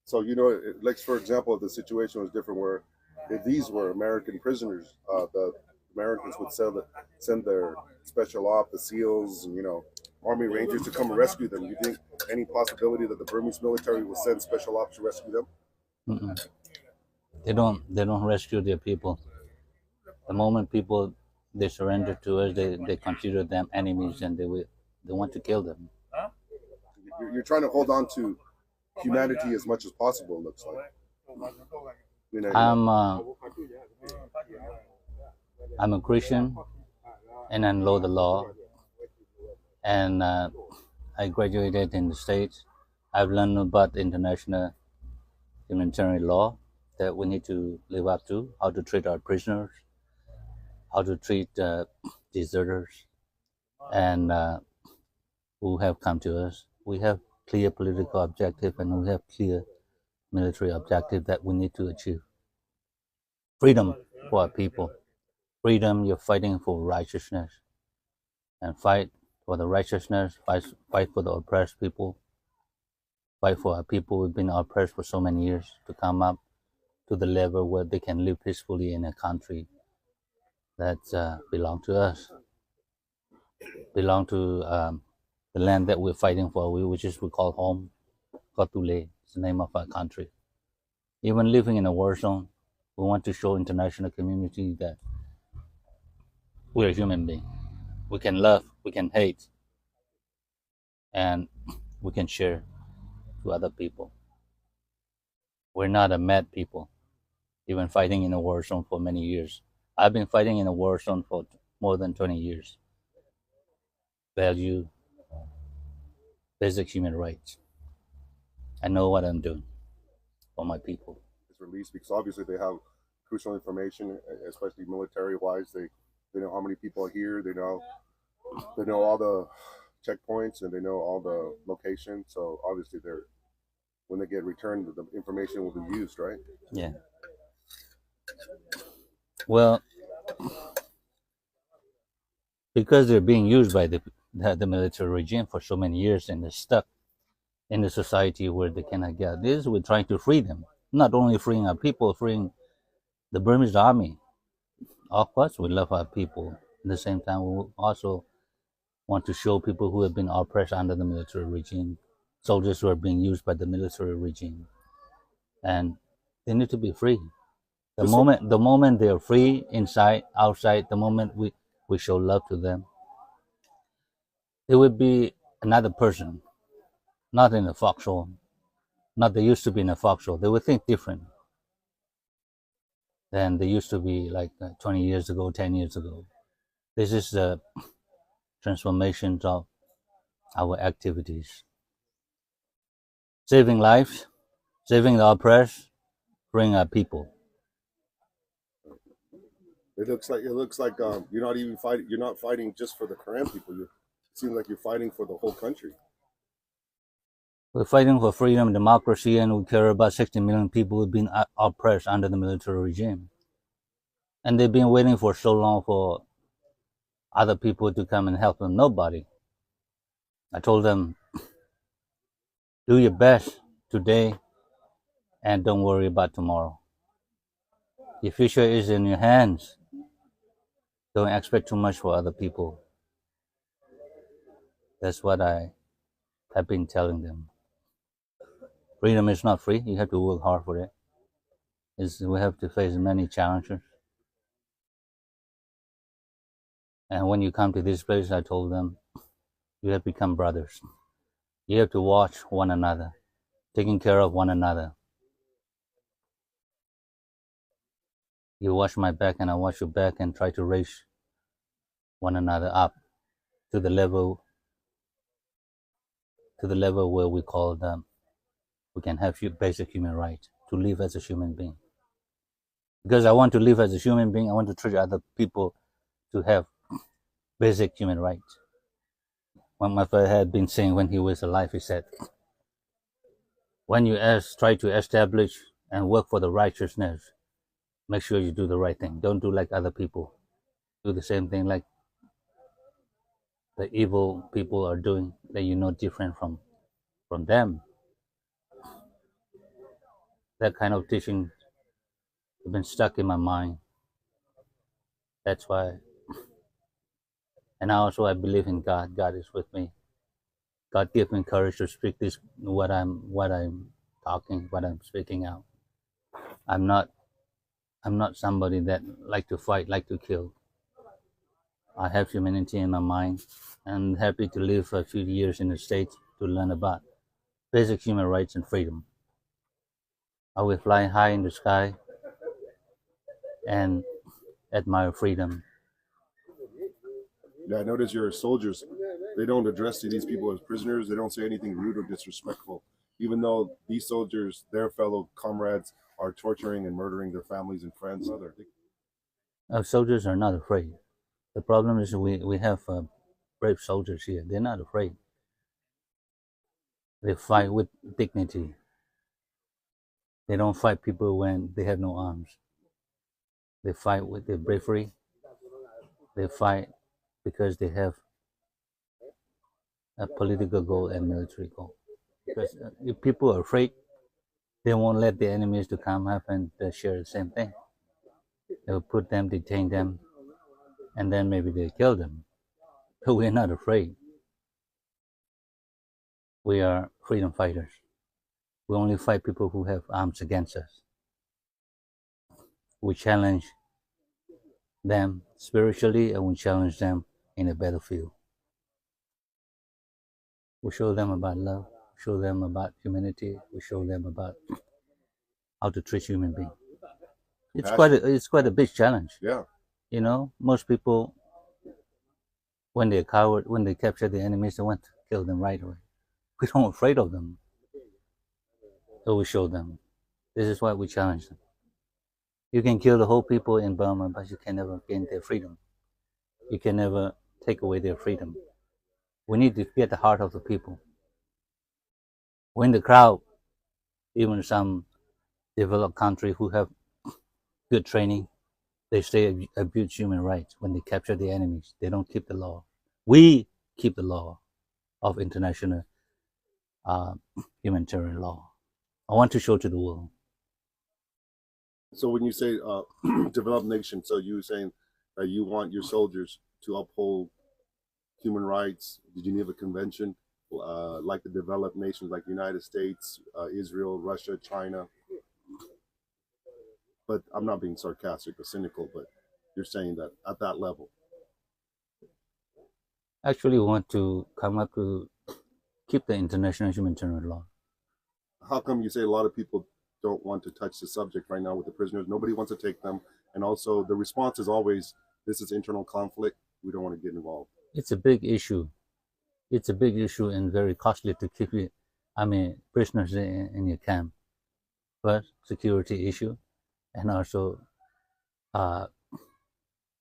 So like for example, the situation was different where if these were American prisoners, the Americans would send their special op, the SEALs, and Army Rangers to come and rescue them. You think any possibility that the Burmese military will send special ops to rescue them? Mm-mm. They don't rescue their people. The moment people they surrender to us, they consider them enemies and they want to kill them. You're trying to hold on to humanity as much as possible. It looks like you know. I'm uh, I'm a Christian and I know the law, and I graduated in the States. I've learned about international humanitarian law that we need to live up to, how to treat our prisoners, how to treat deserters, and who have come to us. We have clear political objective and we have clear military objective that we need to achieve. Freedom for our people. Freedom, you're fighting for righteousness, and fight for the righteousness, fight for the oppressed people, fight for our people who've been oppressed for so many years to come up to the level where they can live peacefully in a country that belong to us, belong to the land that we're fighting for, which is we call home. Kotule is the name of our country. Even living in a war zone, we want to show international community that we're a human being. We can love, we can hate, and we can share to other people. We're not a mad people, even fighting in a war zone for many years. I've been fighting in a war zone for more than 20 years. Value basic human rights. I know what I'm doing for my people. Is released because obviously they have crucial information, especially military wise. They know how many people are here. They know all the checkpoints and they know all the locations. So obviously they're when they get returned, the information will be used, right? Yeah. Well, because they're being used by the military regime for so many years and they're stuck in the society where they cannot get this, we're trying to free them. Not only freeing our people, freeing the Burmese army. Of course, we love our people. At the same time, we also want to show people who have been oppressed under the military regime, soldiers who are being used by the military regime, and they need to be free. Just so The moment they are free, inside, outside, the moment we show love to them, they will be another person, not in a foxhole, not they used to be in a foxhole. They will think different than they used to be like 20 years ago, 10 years ago. This is the transformations of our activities. Saving lives, saving the oppressed, freeing our people. it looks like you're not even fighting. You're not fighting just for the Korean people. It seems like you're fighting for the whole country. We're fighting for freedom and democracy, and we care about 60 million people who've been oppressed under the military regime. And they've been waiting for so long for other people to come and help them. Nobody. I told them, do your best today and don't worry about tomorrow. Your future is in your hands. Don't expect too much for other people. That's what I have been telling them. Freedom is not free. You have to work hard for it. We have to face many challenges. And when you come to this place, I told them, you have become brothers. You have to watch one another, taking care of one another. You watch my back and I watch your back and try to raise one another up to the level where we call them we can have basic human rights to live as a human being. Because I want to live as a human being, I want to treat other people to have basic human rights. What my father had been saying when he was alive, he said, when you try to establish and work for the righteousness, make sure you do the right thing. Don't do like other people. Do the same thing like the evil people are doing that you're not different from them. That kind of teaching has been stuck in my mind. That's why. And also I believe in God. God is with me. God give me courage to speak this what I'm talking, what I'm speaking out. I'm not somebody that like to fight, like to kill. I have humanity in my mind. I'm happy to live a few years in the States to learn about basic human rights and freedom. I will fly high in the sky and admire freedom. Yeah, I notice your soldiers, they don't address these people as prisoners. They don't say anything rude or disrespectful, even though these soldiers, their fellow comrades, are torturing and murdering their families and friends. Our soldiers are not afraid. The problem is we have brave soldiers here. They're not afraid. They fight with dignity. They don't fight people when they have no arms. They fight with their bravery. They fight because they have a political goal and military goal. Because if people are afraid, they won't let the enemies to come up and share the same thing. They will put them, detain them, and then maybe they kill them. But we're not afraid. We are freedom fighters. We only fight people who have arms against us. We challenge them spiritually and we challenge them in a battlefield. We show them about love, show them about humanity, we show them about how to treat human beings. It's quite a big challenge. Yeah. You know, most people when they're coward, when they capture the enemies, they want to kill them right away. We don't afraid of them. So we show them. This is why we challenge them. You can kill the whole people in Burma, but you can never gain their freedom. You can never take away their freedom. We need to get the heart of the people. When the crowd, even some developed country who have good training, they say abuse human rights when they capture the enemies. They don't keep the law. We keep the law of international humanitarian law. I want to show to the world. So when you say developed nation, so you're saying that you want your soldiers to uphold human rights, the Geneva Convention, like the developed nations like the United States, Israel, Russia, China. But I'm not being sarcastic or cynical, but you're saying that at that level. Actually, we want to come up to keep the international humanitarian law. How come you say a lot of people don't want to touch the subject right now with the prisoners? Nobody wants to take them. And also the response is always, this is internal conflict. We don't want to get involved. It's a big issue. It's a big issue and very costly to keep it, prisoners in your camp. First, security issue, and also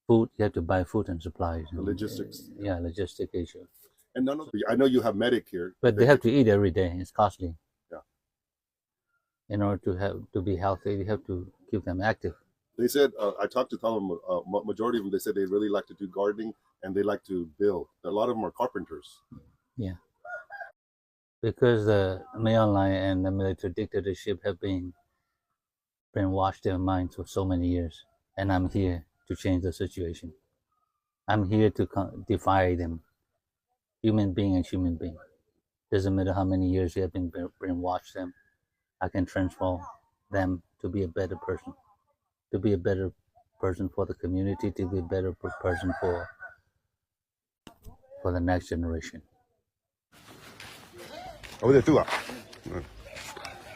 food. You have to buy food and supplies. The logistics. Yeah, logistic issue. And I know you have medic here. But they have to eat every day. It's costly. Yeah. In order to be healthy, you have to keep them active. They said, I talked to them, majority of them, they said they really like to do gardening and they like to build. A lot of them are carpenters. Yeah. Because the Mayon line and the military dictatorship have been brainwashed their minds for so many years. And I'm here to change the situation. I'm here to defy them. Human being and human being. Doesn't matter how many years you have been brainwashed them. I can transform them to be a better person. To be a better person for the community, to be a better person for the next generation. 我哋都啊，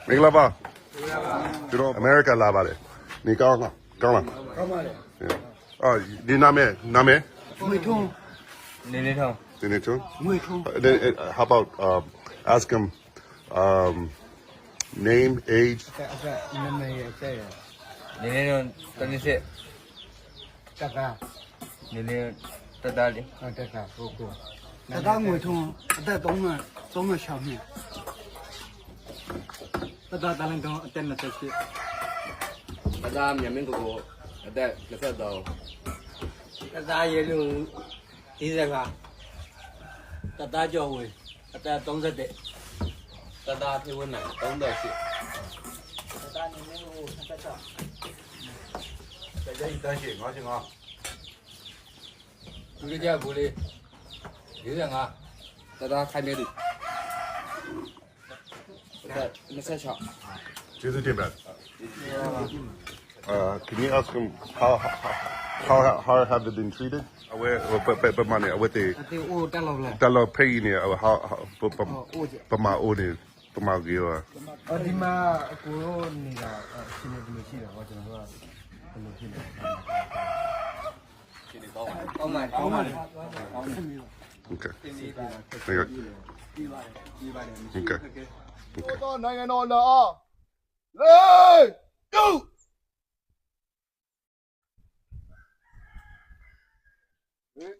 明啦吧？知道 America လာ吧嘞？你讲啦，讲啦。讲嘛嘞？啊，你哪咩？哪咩？美通。你通。你通。美通。Then how about ask him name, age? 你那等你些，大家，你那大大的，大大，不不，大大美通，大东了小面，大大人东等了这些，大大面面哥哥，大那个到，大大也有第三个，大大教会，大大东着的，大大提问来东的些，大大。大家一担心，高兴啊！有点不的，有点啊，大家开没的，那才巧。这是这边。Can you ask him how have they been treated? Where, but money, what they 对，我带了了。 tell pay ni how pama oni pama gyo. ဒီမှာကိုရောနေတာရှင်နေဘယ်လိုရှိတယ်ဟောကျွန်တော်ကဘယ်လိုဖြစ်လဲရှင်နေကောင်းပါတယ် Okay. Okay. Okay. တော့နိုင်ငံတော်လာအောင်လေတူဟေး